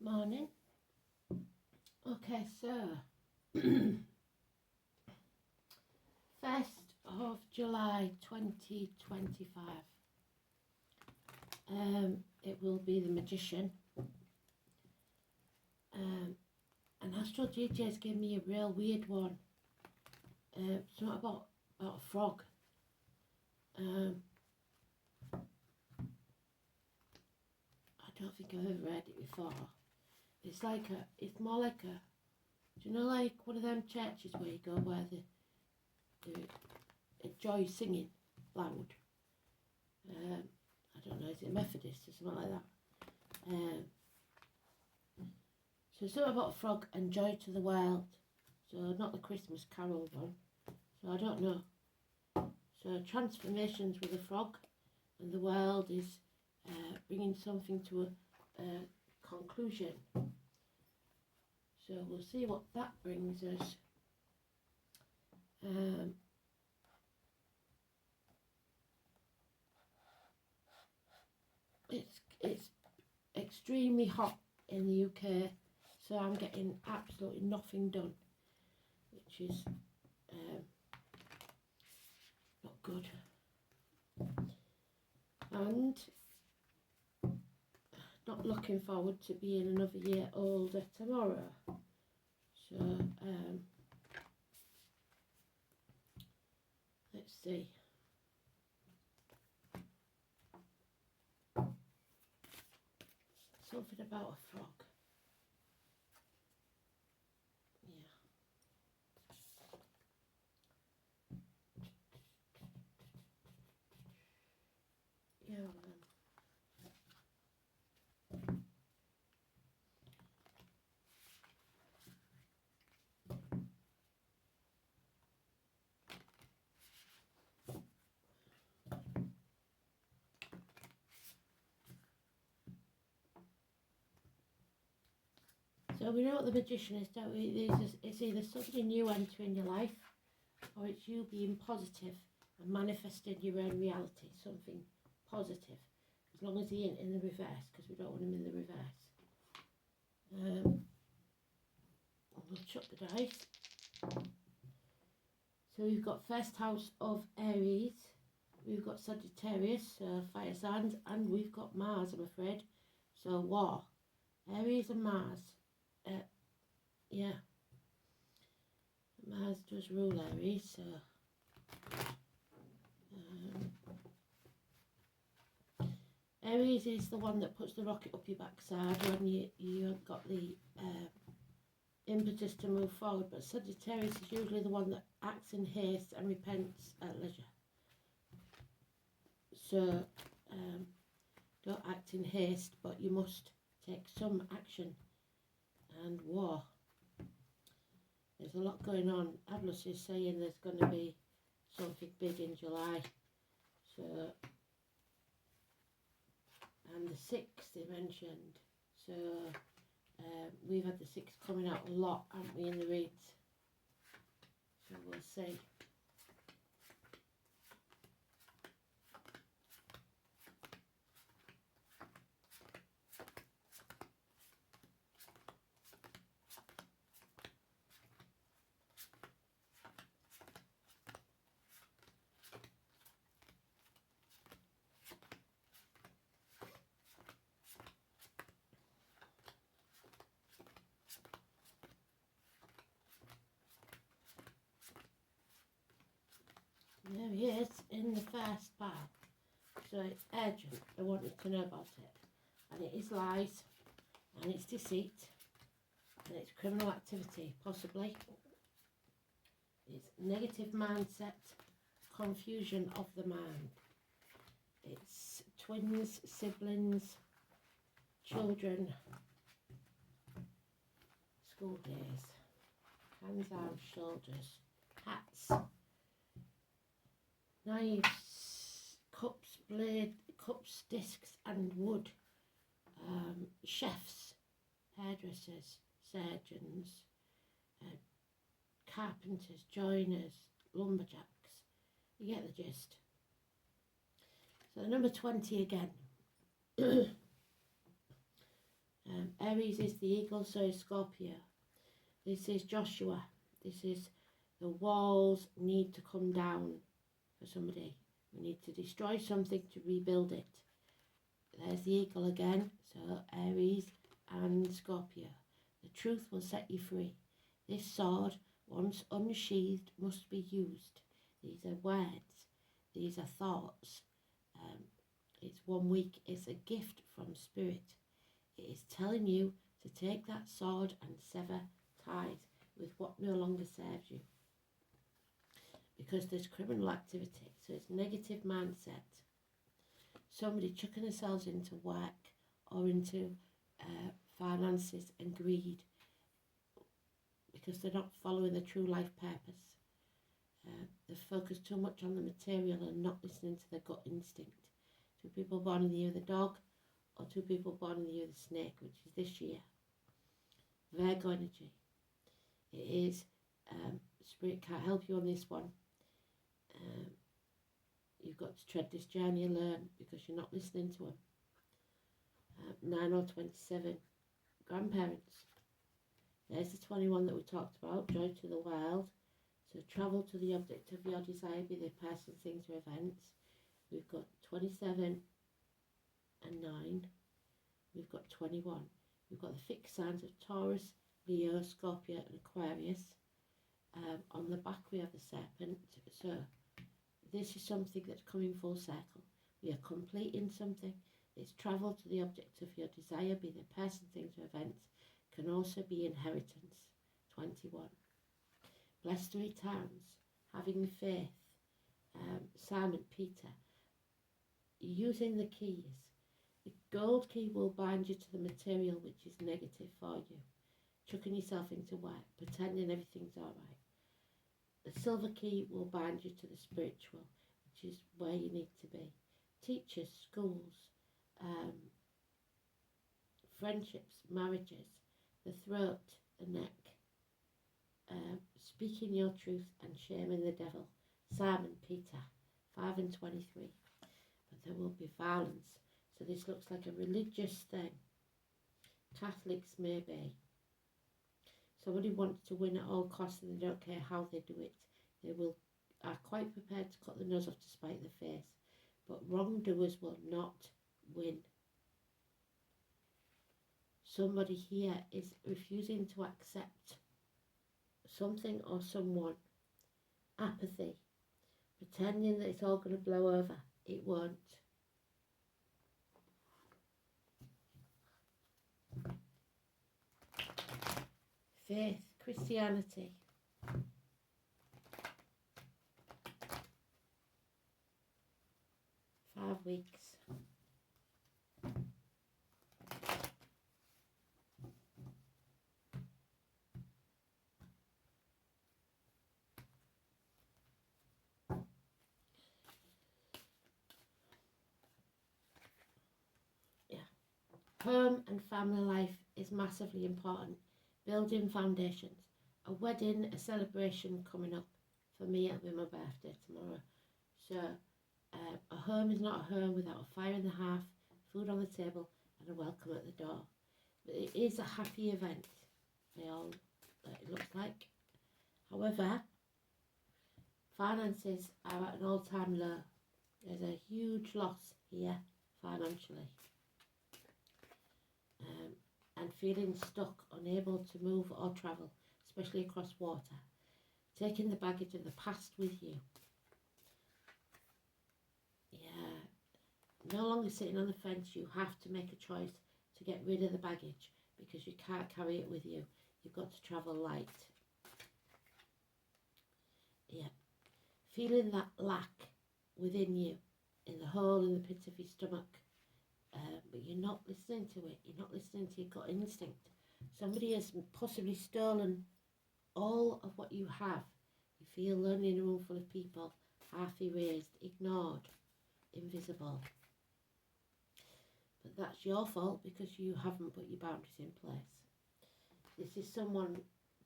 Morning. Okay, so 1st of July 2025. It will be the Magician. And Astral DJs gave me a real weird one. It's not about a frog. I don't think I've ever read it before. It's more like a, do you know, like one of them churches where you go where they enjoy singing loud. I don't know, is it Methodist or something like that? So it's something about a frog and Joy to the World. So not the Christmas Carol one. So I don't know. So transformations with a frog, and the world is bringing something to a conclusion. So we'll see what that brings us. It's extremely hot in the UK, so I'm getting absolutely nothing done, which is not good. And not looking forward to being another year older tomorrow. So let's see. Something about a frog. Yeah. Yeah, man. So we know what the Magician is, don't we? It's either somebody new entering your life, or it's you being positive and manifesting your own reality, something positive. As long as he ain't in the reverse, because we don't want him in the reverse. We'll chuck the dice. So we've got first house of Aries, we've got Sagittarius, fire signs, and we've got Mars, I'm afraid. So war, Aries and Mars. Yeah, Mars does rule Aries, so Aries is the one that puts the rocket up your backside when you've got the impetus to move forward, but Sagittarius is usually the one that acts in haste and repents at leisure. So don't act in haste, but you must take some action. And war, there's a lot going on. Atlas is saying there's going to be something big in July. So, and the 6th they mentioned. So we've had the 6th coming out a lot, haven't we, in the reads? So we'll see. There he is in the first pile. So it's urgent. I wanted to know about it. And it is lies, and it's deceit, and it's criminal activity, possibly. It's negative mindset, confusion of the mind. It's twins, siblings, children, school days, hands, arms, shoulders, hats, knives, cups, cups, discs and wood, chefs, hairdressers, surgeons, carpenters, joiners, lumberjacks. You get the gist. So number 20 again. Aries is the eagle, so is Scorpio. This is Joshua. This is the walls need to come down for somebody. We need to destroy something to rebuild it. There's the eagle again, so Aries and Scorpio. The truth will set you free. This sword, once unsheathed, must be used. These are words. These are thoughts. It's 1 week. It's a gift from Spirit. It is telling you to take that sword and sever ties with what no longer serves you. Because there's criminal activity, so it's negative mindset. Somebody chucking themselves into work or into finances and greed because they're not following the true life purpose. They're focused too much on the material and not listening to their gut instinct. 2 people born in the year of the dog or 2 people born in the year of the snake, which is this year. Virgo energy. It is, Spirit can't help you on this one. You've got to tread this journey and learn because you're not listening to them. 9 or 27. Grandparents. There's the 21 that we talked about, joy to the world. So travel to the object of your desire, be they person, things or events. We've got 27 and 9. We've got 21. We've got the fixed signs of Taurus, Leo, Scorpio and Aquarius. On the back we have the serpent. So this is something that's coming full circle. We are completing something. It's travel to the object of your desire, be they person, things or events. Can also be inheritance. 21. Blessed 3 times. Having faith. Simon Peter. Using the keys. The gold key will bind you to the material which is negative for you. Chucking yourself into work. Pretending everything's alright. The silver key will bind you to the spiritual, which is where you need to be. Teachers, schools, friendships, marriages, the throat, the neck, speaking your truth and shaming the devil. Simon Peter, 5 and 23. But there will be violence. So this looks like a religious thing. Catholics maybe. Somebody wants to win at all costs and they don't care how they do it. They are quite prepared to cut the nose off to spite the face. But wrongdoers will not win. Somebody here is refusing to accept something or someone. Apathy. Pretending that it's all going to blow over. It won't. Faith, Christianity. Five weeks. Yeah. Home and family life is massively important. Building foundations. A wedding, a celebration coming up. For me, it'll be my birthday tomorrow. So, a home is not a home without a fire in the hearth, food on the table, and a welcome at the door. But it is a happy event. It looks like. However, finances are at an all-time low. There's a huge loss here financially. And feeling stuck, unable to move or travel, especially across water. Taking the baggage of the past with you. Yeah. No longer sitting on the fence, you have to make a choice to get rid of the baggage because you can't carry it with you. You've got to travel light. Yeah. Feeling that lack within you, in the hole in the pit of your stomach. But you're not listening to it. You're not listening to your gut instinct. Somebody has possibly stolen all of what you have. You feel lonely in a room full of people, half erased, ignored, invisible. But that's your fault because you haven't put your boundaries in place. This is someone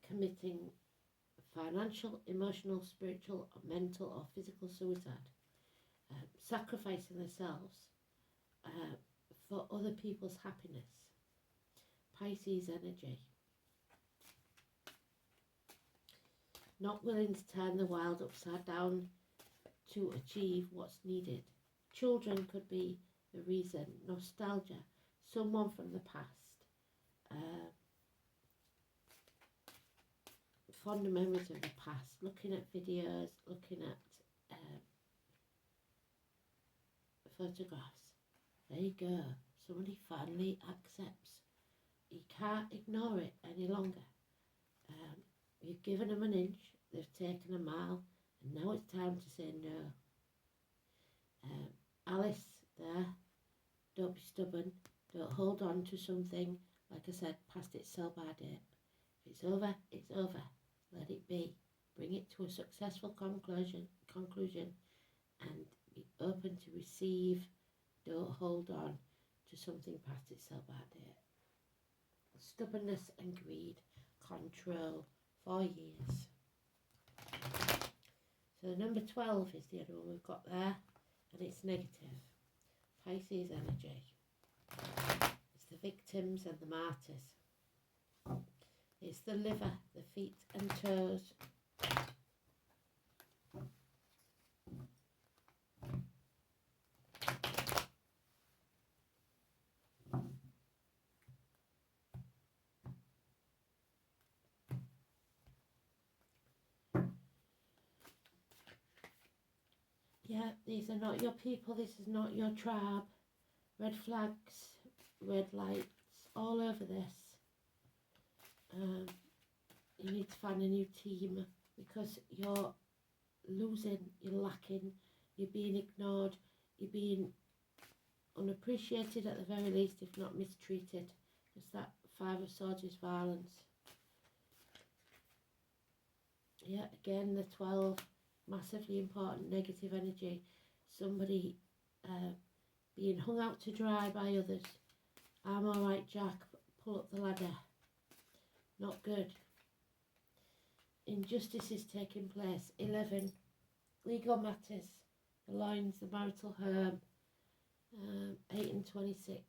committing financial, emotional, spiritual, mental or physical suicide. Sacrificing themselves for other people's happiness. Pisces energy. Not willing to turn the world upside down to achieve what's needed. Children could be the reason. Nostalgia, someone from the past. Fond memories of the past. Looking at videos, looking at photographs. There you go. Somebody finally accepts. You can't ignore it any longer. You've given them an inch, they've taken a mile, and now it's time to say no. Alice, there, don't be stubborn. Don't hold on to something, like I said, past its sell-by date. If it's over, it's over. Let it be. Bring it to a successful conclusion, and be open to receive. Don't hold on to something past its sell-by date. Stubbornness and greed, control, 4 years. So number 12 is the other one we've got there, and it's negative. Pisces energy. It's the victims and the martyrs. It's the liver, the feet and toes. Yeah, these are not your people, this is not your tribe. Red flags, red lights, all over this. You need to find a new team because you're losing, you're lacking, you're being ignored, you're being unappreciated at the very least, if not mistreated. Because that 5 of Swords is violence. Yeah, again, the 12, massively important, negative energy. Somebody being hung out to dry by others. I'm alright, Jack, pull up the ladder. Not good. Injustice is taking place. 11, legal matters. The lines, the marital home. 8 and 26.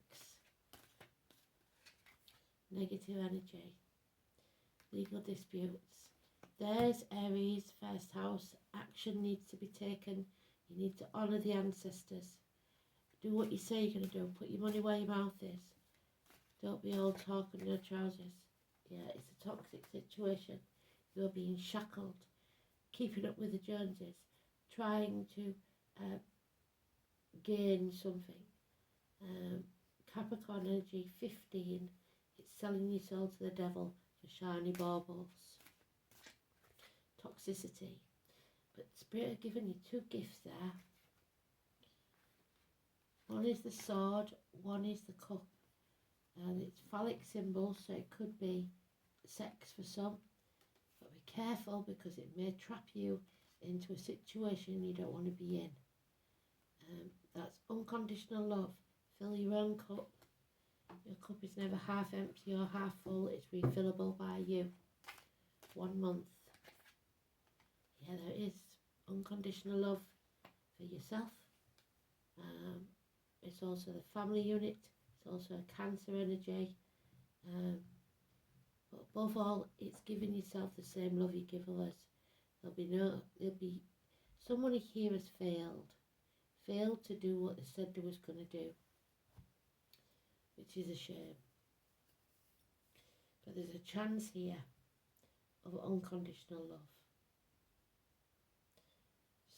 Negative energy. Legal disputes. There's Aries, first house. Action needs to be taken. You need to honour the ancestors. Do what you say you're going to do. Put your money where your mouth is. Don't be all talk and no trousers. Yeah, it's a toxic situation. You're being shackled. Keeping up with the Joneses. Trying to gain something. Capricorn energy, 15. It's selling your soul to the devil for shiny baubles. Toxicity. But Spirit have given you 2 gifts there. One is the sword, one is the cup. And it's phallic symbols, so it could be sex for some. But be careful because it may trap you into a situation you don't want to be in. That's unconditional love. Fill your own cup. Your cup is never half empty or half full. It's refillable by you. 1 month. Yeah, there is unconditional love for yourself. It's also the family unit. It's also a Cancer energy. But above all, it's giving yourself the same love you give others. There'll be someone here has failed to do what they said they was going to do, which is a shame. But there's a chance here of unconditional love.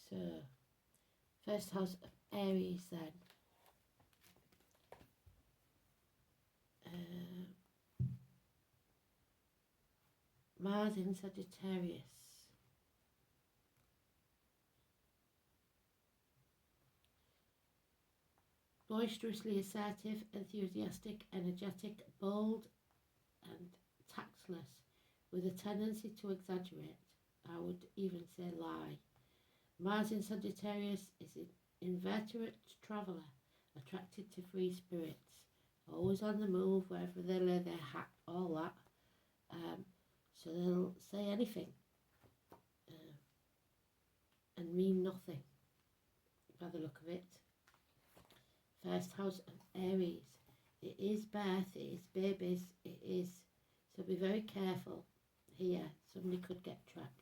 So, first house of Aries then. Mars in Sagittarius. Boisterously assertive, enthusiastic, energetic, bold and tactless, with a tendency to exaggerate. I would even say lie. Mars in Sagittarius is an inveterate traveller, attracted to free spirits, always on the move, wherever they lay their hat, all that. So they'll say anything and mean nothing, by the look of it. First house of Aries. It is birth, it is babies, it So be very careful here. Somebody could get trapped.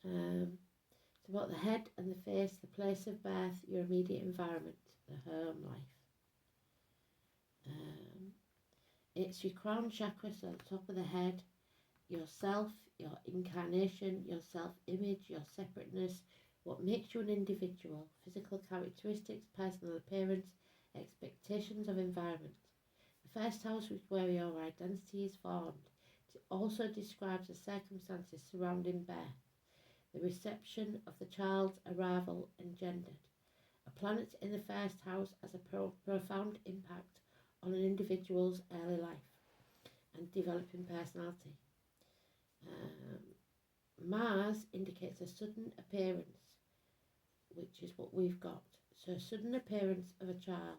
It's about the head and the face, the place of birth, your immediate environment, the home life. It's your crown chakra, so the top of the head, yourself, your incarnation, your self-image, your separateness, what makes you an individual, physical characteristics, personal appearance, expectations of environment. The first house is where your identity is formed. It also describes the circumstances surrounding birth, the reception of the child's arrival engendered. A planet in the first house has a profound impact on an individual's early life and developing personality. Mars indicates a sudden appearance, which is what we've got. So a sudden appearance of a child.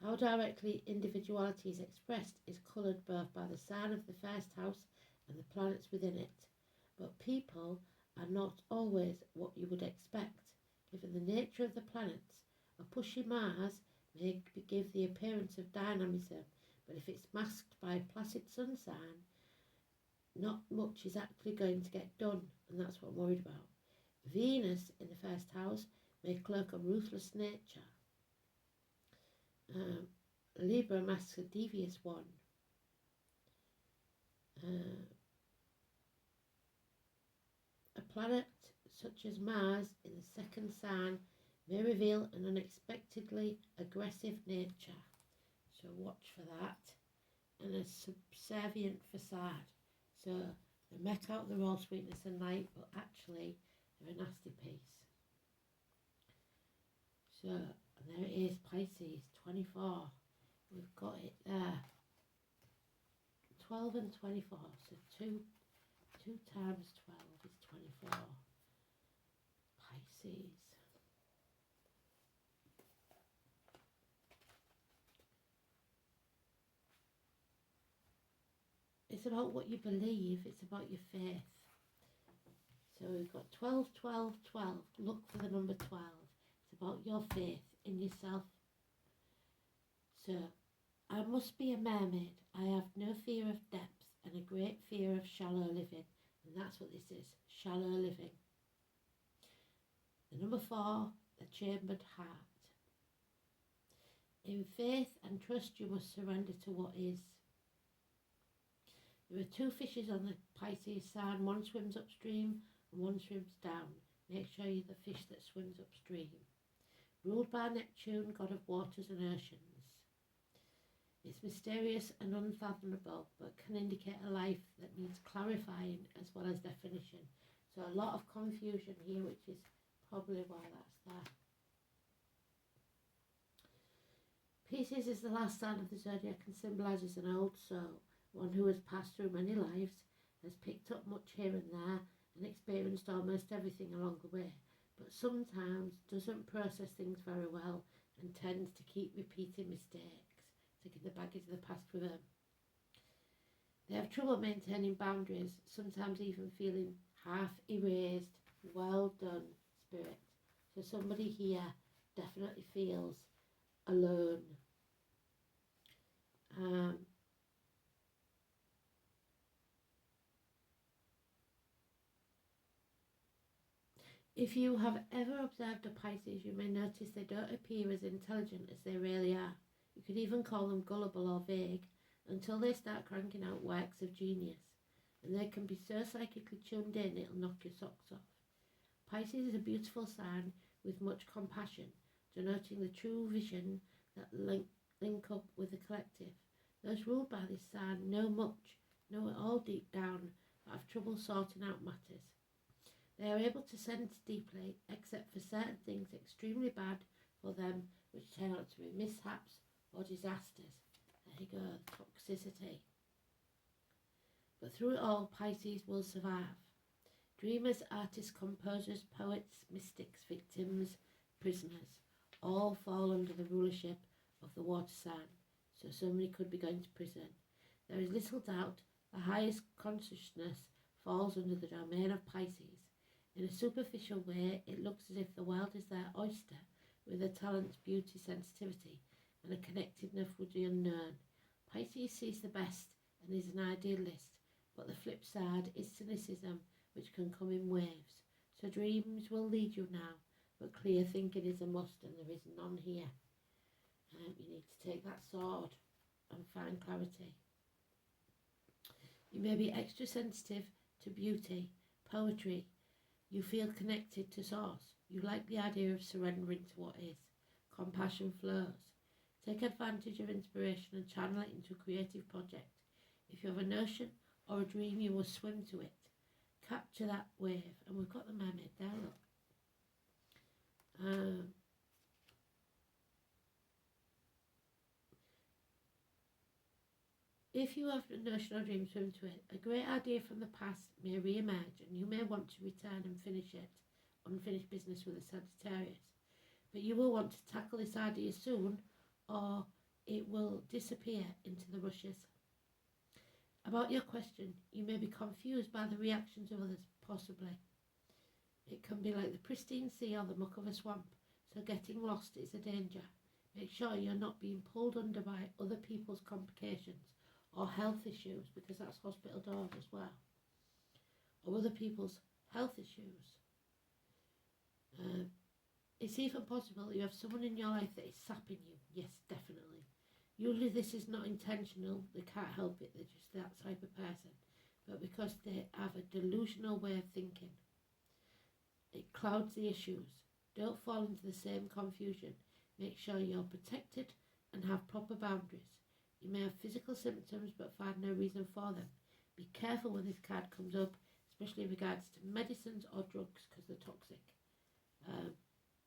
How directly individuality is expressed is coloured both by the sign of the first house and the planets within it. But people are not always what you would expect. Given the nature of the planets, a pushy Mars may give the appearance of dynamism, but if it's masked by a placid sun sign, not much is actually going to get done, and that's what I'm worried about. Venus in the first house may cloak a ruthless nature. Libra masks a devious one. A planet such as Mars in the second sign may reveal an unexpectedly aggressive nature. So watch for that. And a subservient facade. So they met out the raw sweetness and light, but actually they're a nasty piece. So, and there it is, Pisces, 24. We've got it there. 12 and 24. So 2 times 12 is 24. Pisces. It's about what you believe. It's about your faith. So we've got 12, 12, 12. Look for the number 12. It's about your faith in yourself. So, I must be a mermaid. I have no fear of depth and a great fear of shallow living. And that's what this is, shallow living. The number 4, the chambered heart. In faith and trust you must surrender to what is. There are 2 fishes on the Pisces sign. One swims upstream and one swims down. Make sure you're the fish that swims upstream. Ruled by Neptune, god of waters and oceans. It's mysterious and unfathomable, but can indicate a life that needs clarifying as well as definition. So a lot of confusion here, which is probably why that's there. Pisces is the last sign of the zodiac and symbolises an old soul, one who has passed through many lives, has picked up much here and there, and experienced almost everything along the way, but sometimes doesn't process things very well and tends to keep repeating mistakes, taking the baggage of the past with them. They have trouble maintaining boundaries, sometimes even feeling half erased. Well done, Spirit. So somebody here definitely feels alone. If you have ever observed a Pisces, you may notice they don't appear as intelligent as they really are. You could even call them gullible or vague until they start cranking out works of genius. And they can be so psychically tuned in it'll knock your socks off. Pisces is a beautiful sign with much compassion, denoting the true vision that link up with the collective. Those ruled by this sign know much, know it all deep down, but have trouble sorting out matters. They are able to sense deeply, except for certain things extremely bad for them, which turn out to be mishaps or disasters. There you go, toxicity. But through it all, Pisces will survive. Dreamers, artists, composers, poets, mystics, victims, prisoners, all fall under the rulership of the water sign, so somebody could be going to prison. There is little doubt the highest consciousness falls under the domain of Pisces. In a superficial way, it looks as if the world is their oyster, with their talents, beauty, sensitivity, and a connectedness with the unknown. Pisces sees the best and is an idealist, but the flip side is cynicism, which can come in waves. So dreams will lead you now, but clear thinking is a must, and there is none here. You need to take that sword and find clarity. You may be extra sensitive to beauty, poetry. You feel connected to source. You like the idea of surrendering to what is. Compassion flows. Take advantage of inspiration and channel it into a creative project. If you have a notion or a dream, you will swim to it. Capture that wave. And we've got the mermaid there, look. If you have a notion or dream, swim to it. A great idea from the past may re-emerge, and you may want to return and finish it. Unfinished business with a Sagittarius. But you will want to tackle this idea soon, or it will disappear into the rushes. About your question, you may be confused by the reactions of others, possibly. It can be like the pristine sea or the muck of a swamp, so getting lost is a danger. Make sure you're not being pulled under by other people's complications or health issues, because that's hospital doors as well, or other people's health issues. It's even possible that you have someone in your life that is sapping you. Yes, definitely. Usually this is not intentional, they can't help it, they're just that type of person. But because they have a delusional way of thinking, it clouds the issues. Don't fall into the same confusion. Make sure you're protected and have proper boundaries. You may have physical symptoms but find no reason for them. Be careful when this card comes up, especially in regards to medicines or drugs, because they're toxic.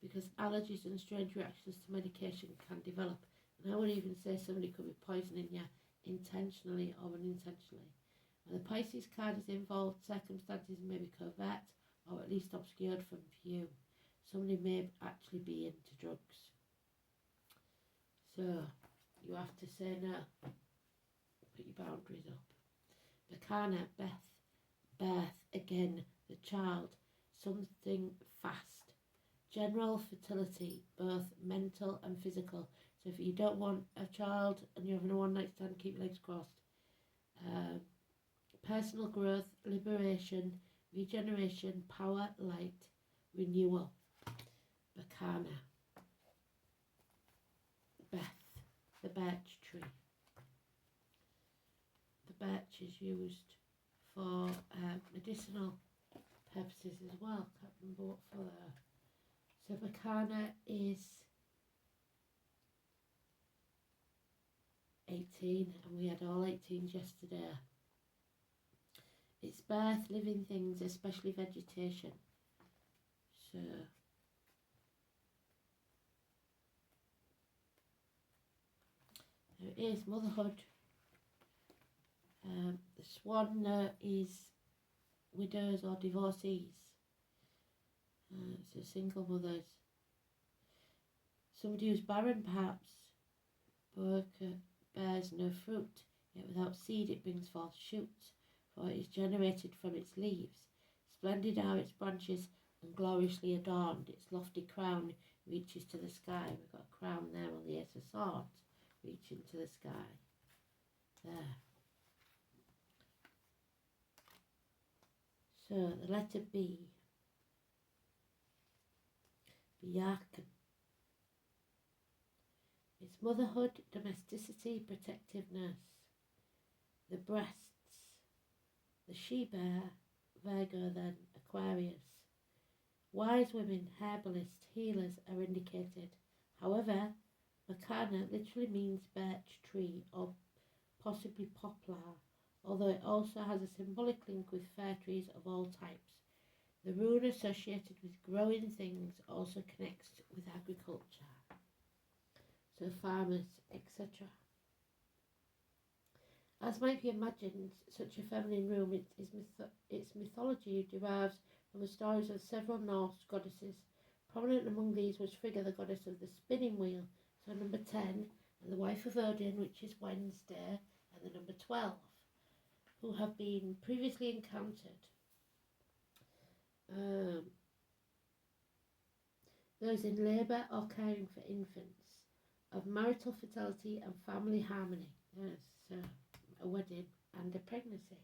Because allergies and strange reactions to medication can develop. And I would even say somebody could be poisoning you intentionally or unintentionally. When the Pisces card is involved, circumstances may be covert or at least obscured from view. Somebody may actually be into drugs. So you have to say no. Put your boundaries up. Bacana, birth, again, the child, something fast. General fertility, both mental and physical. So if you don't want a child and you're having a one night stand, keep your legs crossed. Personal growth, liberation, regeneration, power, light, renewal. Bacana. Beth, the birch tree. The birch is used for medicinal purposes as well. Can't remember what for there. So Bacana is 18, and we had all 18s yesterday. It's birth, living things, especially vegetation. So there is motherhood. The swan is widows or divorcees. So single mothers. Somebody who's barren perhaps. Boca bears no fruit, yet without seed it brings forth shoots, for it is generated from its leaves. Splendid are its branches and gloriously adorned, its lofty crown reaches to the sky. We've got a crown there on the Ace of Swords, reaching to the sky. There. So the letter B. Bjarken. It's motherhood, domesticity, protectiveness. The breasts. The she-bear, Virgo then, Aquarius. Wise women, herbalists, healers are indicated. However, Bacana literally means birch tree or possibly poplar, although it also has a symbolic link with fir trees of all types. The rune associated with growing things also connects with agriculture, so farmers, etc. As might be imagined, such a feminine rune, its mythology derives from the stories of several Norse goddesses. Prominent among these was Frigga, the goddess of the spinning wheel, so number 10, and the wife of Odin, which is Wednesday, and the number 12, who have been previously encountered. Those in labour or caring for infants. of marital fertility and family harmony. There's a wedding and a pregnancy.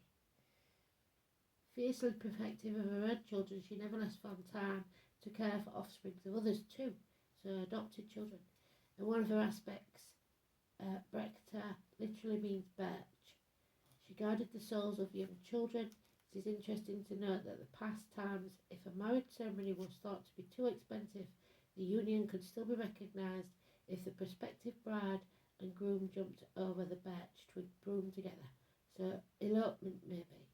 Fiercely protective of her own children, she never left found time to care for offspring of others too, so adopted children. And one of her aspects, Brekta, literally means birch. She guarded the souls of young children. It is interesting to note that the past times, if a marriage ceremony was thought to be too expensive, the union could still be recognised if the prospective bride and groom jumped over the birch twig broom together. So elopement maybe.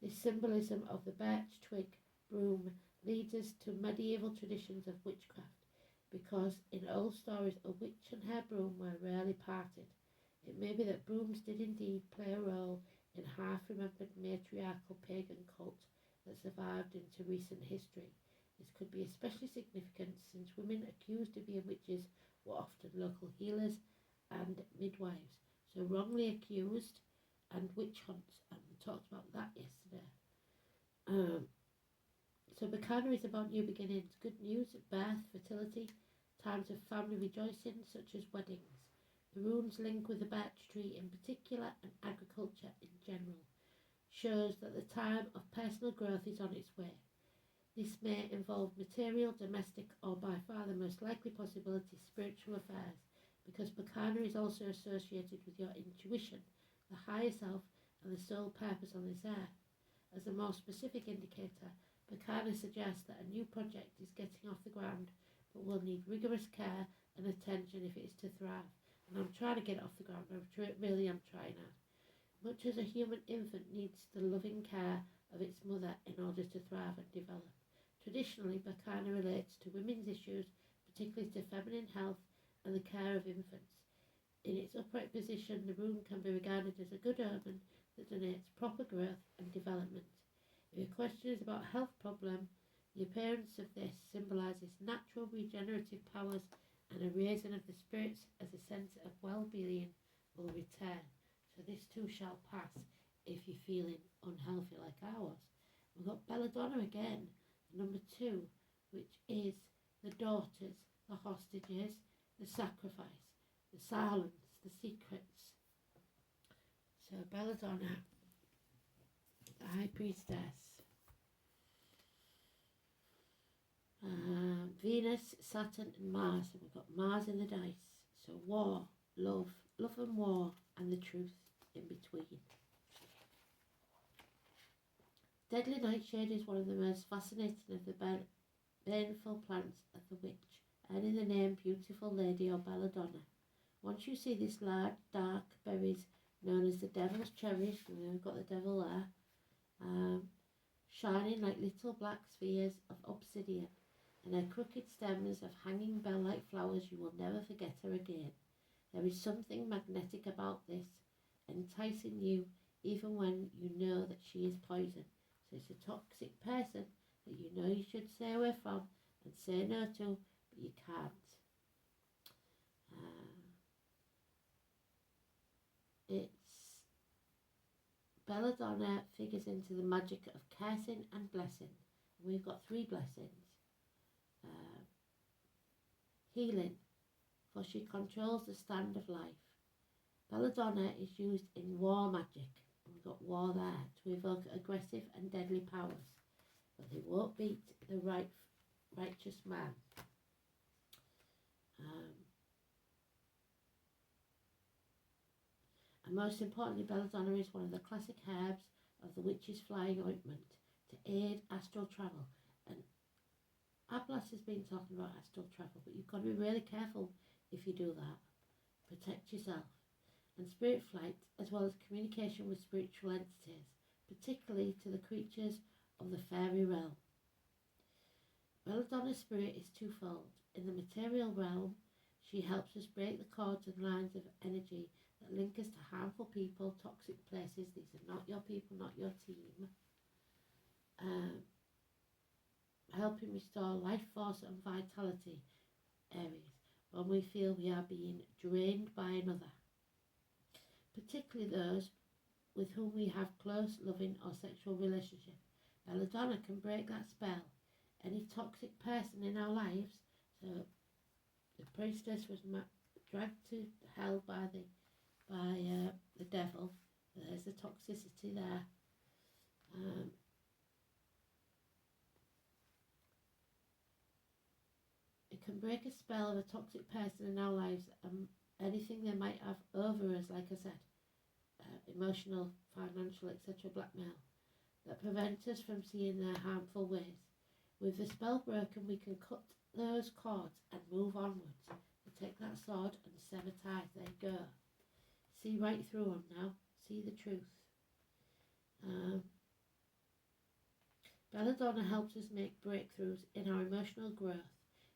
This symbolism of the birch twig broom leads us to medieval traditions of witchcraft, because in old stories a witch and her broom were rarely parted. It may be that brooms did indeed play a role in half-remembered matriarchal pagan cult that survived into recent history. This could be especially significant since women accused of being witches were often local healers and midwives. So wrongly accused and witch hunts, and we talked about that yesterday. So Bacana is about new beginnings, good news, birth, fertility, times of family rejoicing such as weddings. The rune's link with the birch tree in particular and agriculture in general shows that the time of personal growth is on its way. This may involve material, domestic, or by far the most likely possibility, spiritual affairs, because Bacana is also associated with your intuition, the higher self, and the sole purpose on this earth. As a more specific indicator, Bacana suggests that a new project is getting off the ground, but will need rigorous care and attention if it is to thrive. And I'm trying to get it off the ground, I really am trying out. Much as a human infant needs the loving care of its mother in order to thrive and develop. Traditionally, Bacana relates to women's issues, particularly to feminine health and the care of infants. In its upright position, the rune can be regarded as a good omen that denotes proper growth and development. If your question is about a health problem, the appearance of this symbolises natural regenerative powers, and a raising of the spirits as a sense of well-being will return. So this too shall pass if you're feeling unhealthy like I was. We've got Belladonna again, number 2, which is the daughters, the hostages, the sacrifice, the silence, the secrets. So Belladonna, the high priestess, Venus, Saturn and Mars. And we've got Mars in the dice. So war, love and war, and the truth in between. Deadly nightshade is one of the most fascinating of the baneful plants of the witch, earning the name Beautiful Lady or Belladonna. Once you see this large, dark berries known as the devil's cherries, we've got the devil there, shining like little black spheres of obsidian, and her crooked stems of hanging bell-like flowers, you will never forget her again. There is something magnetic about this, enticing you even when you know that she is poison. So it's a toxic person that you know you should stay away from and say no to, but you can't. It's Belladonna figures into the magic of cursing and blessing. We've got 3 blessings. Healing, for she controls the stand of life. Belladonna is used in war magic. We've got war there to evoke aggressive and deadly powers, but they won't beat the righteous man. And most importantly, Belladonna is one of the classic herbs of the witch's flying ointment to aid astral travel. And Ablas has been talking about astral travel, but you've got to be really careful if you do that. Protect yourself. And spirit flight, as well as communication with spiritual entities, particularly to the creatures of the fairy realm. Belladonna's spirit is twofold. In the material realm, she helps us break the cords and lines of energy that link us to harmful people, toxic places. These are not your people, not your team. Helping restore life force and vitality areas when we feel we are being drained by another, particularly those with whom we have close, loving or sexual relationship. Belladonna can break that spell. Any toxic person in our lives, so the priestess was dragged to hell by the devil. There's the toxicity there. It can break a spell of a toxic person in our lives and anything they might have over us, like I said, emotional, financial, etc. blackmail, that prevent us from seeing their harmful ways. With the spell broken, we can cut those cords and move onwards. We take that sword and sever ties. There you go. See right through them now. See the truth. Belladonna helps us make breakthroughs in our emotional growth,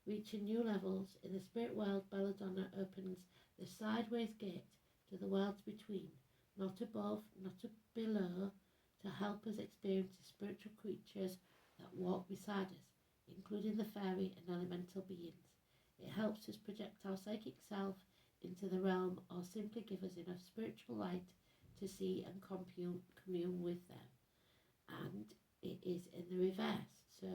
reaching new levels. In the spirit world, Belladonna opens the sideways gate to the worlds between, not above, not below, to help us experience the spiritual creatures that walk beside us, including the fairy and elemental beings. It helps us project our psychic self into the realm, or simply give us enough spiritual light to see and commune with them. And it is in the reverse. So